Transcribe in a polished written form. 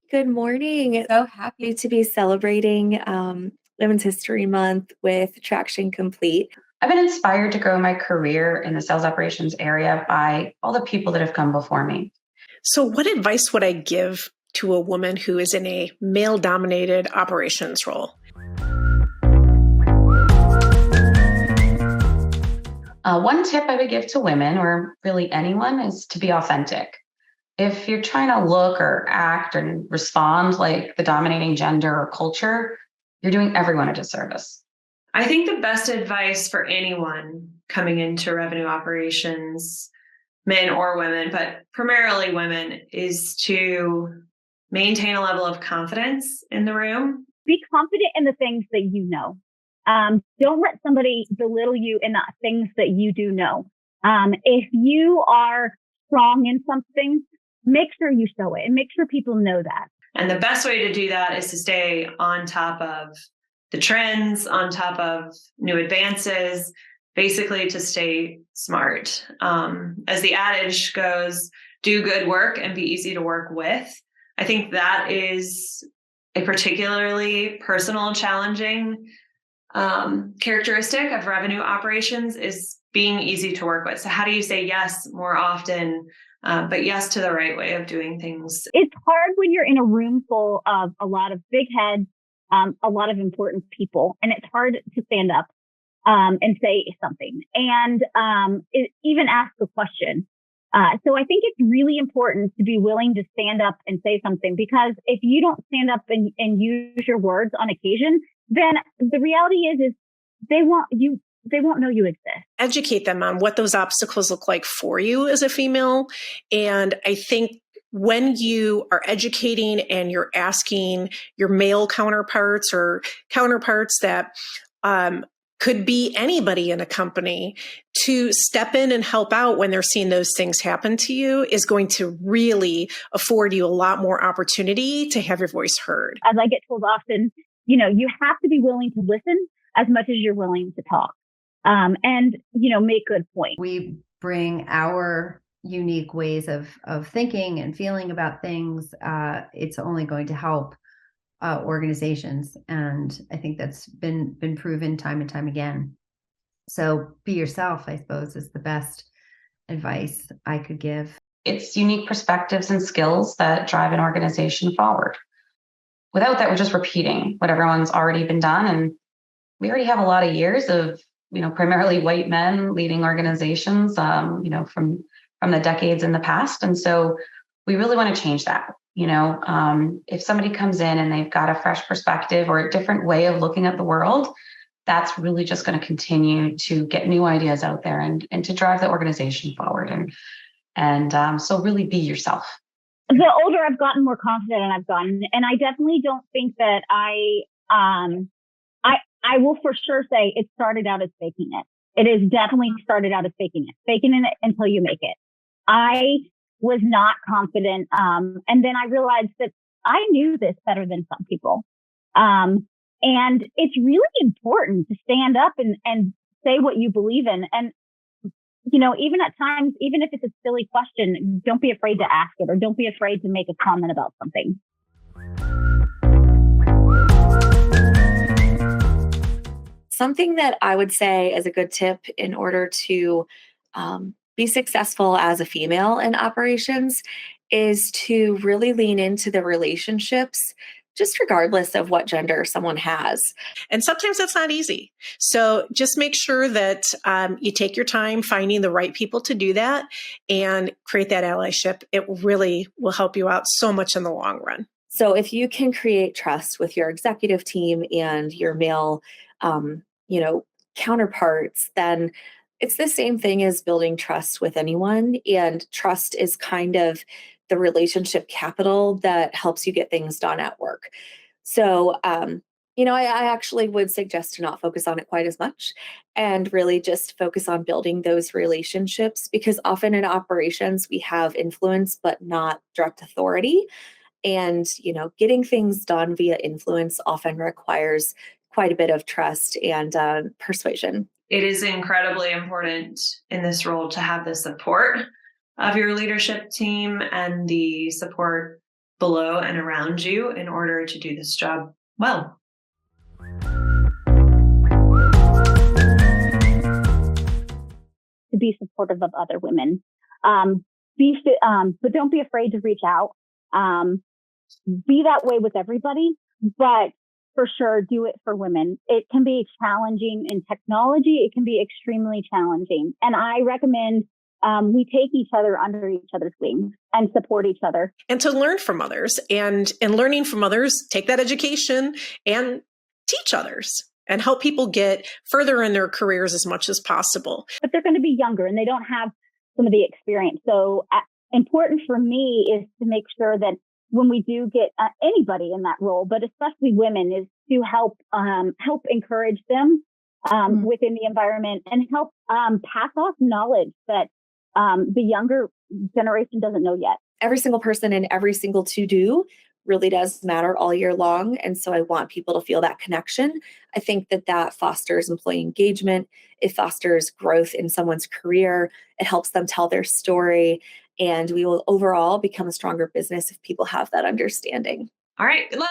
Good morning. So happy to be celebrating Women's History Month with Traction Complete. I've been inspired to grow my career in the sales operations area by all the people that have come before me. So, what advice would I give to a woman who is in a male dominated operations role? One tip I would give to women, or really anyone, is to be authentic. If you're trying to look or act and respond like the dominating gender or culture, you're doing everyone a disservice. I think the best advice for anyone coming into revenue operations, men or women, but primarily women, is to maintain a level of confidence in the room. Be confident in the things that you know. Don't let somebody belittle you in the things that you do know. If you are strong in something, make sure you show it and make sure people know that. And the best way to do that is to stay on top of the trends, on top of new advances, basically to stay smart. As the adage goes, do good work and be easy to work with. I think that is a particularly personal, challenging characteristic of revenue operations, is being easy to work with. So how do you say yes more often, but yes to the right way of doing things? It's hard when you're in a room full of a lot of big heads, a lot of important people, and it's hard to stand up and say something and even ask a question. So I think it's really important to be willing to stand up and say something, because if you don't stand up and use your words on occasion, then the reality is they won't know you exist. Educate them on what those obstacles look like for you as a female. And I think when you are educating and you're asking your male counterparts or counterparts that could be anybody in a company to step in and help out when they're seeing those things happen to you, is going to really afford you a lot more opportunity to have your voice heard. As I get told often, you have to be willing to listen as much as you're willing to talk, and make good points. We bring our unique ways of thinking and feeling about things. It's only going to help organizations, and I think that's been proven time and time again. So be yourself, I suppose, is the best advice I could give. It's unique perspectives and skills that drive an organization forward. Without that, we're just repeating what everyone's already been done. And we already have a lot of years of, primarily white men leading organizations, from the decades in the past. And so we really want to change that. If somebody comes in and they've got a fresh perspective or a different way of looking at the world, that's really just going to continue to get new ideas out there and to drive the organization forward. And so really be yourself. The older I've gotten, more confident I've gotten. And I definitely don't think that I will for sure say it started out as faking it. It is definitely started out as faking it until you make it. I was not confident. And then I realized that I knew this better than some people. And it's really important to stand up and say what you believe in. And even at times, even if it's a silly question, don't be afraid to ask it, or don't be afraid to make a comment about something. Something that I would say is a good tip in order to be successful as a female in operations is to really lean into the relationships, just regardless of what gender someone has. And sometimes that's not easy. So just make sure that you take your time finding the right people to do that and create that allyship. It really will help you out so much in the long run. So if you can create trust with your executive team and your male, counterparts, then it's the same thing as building trust with anyone. And trust is kind of the relationship capital that helps you get things done at work. So, I actually would suggest to not focus on it quite as much and really just focus on building those relationships, because often in operations, we have influence, but not direct authority. And, getting things done via influence often requires quite a bit of trust and persuasion. It is incredibly important in this role to have the support of your leadership team and the support below and around you in order to do this job well. To be supportive of other women. But don't be afraid to reach out. Be that way with everybody, but for sure, do it for women. It can be challenging in technology. It can be extremely challenging. And I recommend we take each other under each other's wings and support each other. And to learn from others, and learning from others, take that education and teach others and help people get further in their careers as much as possible. But they're going to be younger and they don't have some of the experience. So important for me is to make sure that when we do get anybody in that role, but especially women, is to help encourage them within the environment and help pass off knowledge that the younger generation doesn't know yet. Every single person and every single to-do really does matter all year long. And so I want people to feel that connection. I think that fosters employee engagement. It fosters growth in someone's career. It helps them tell their story. And we will overall become a stronger business if people have that understanding. All right, good luck.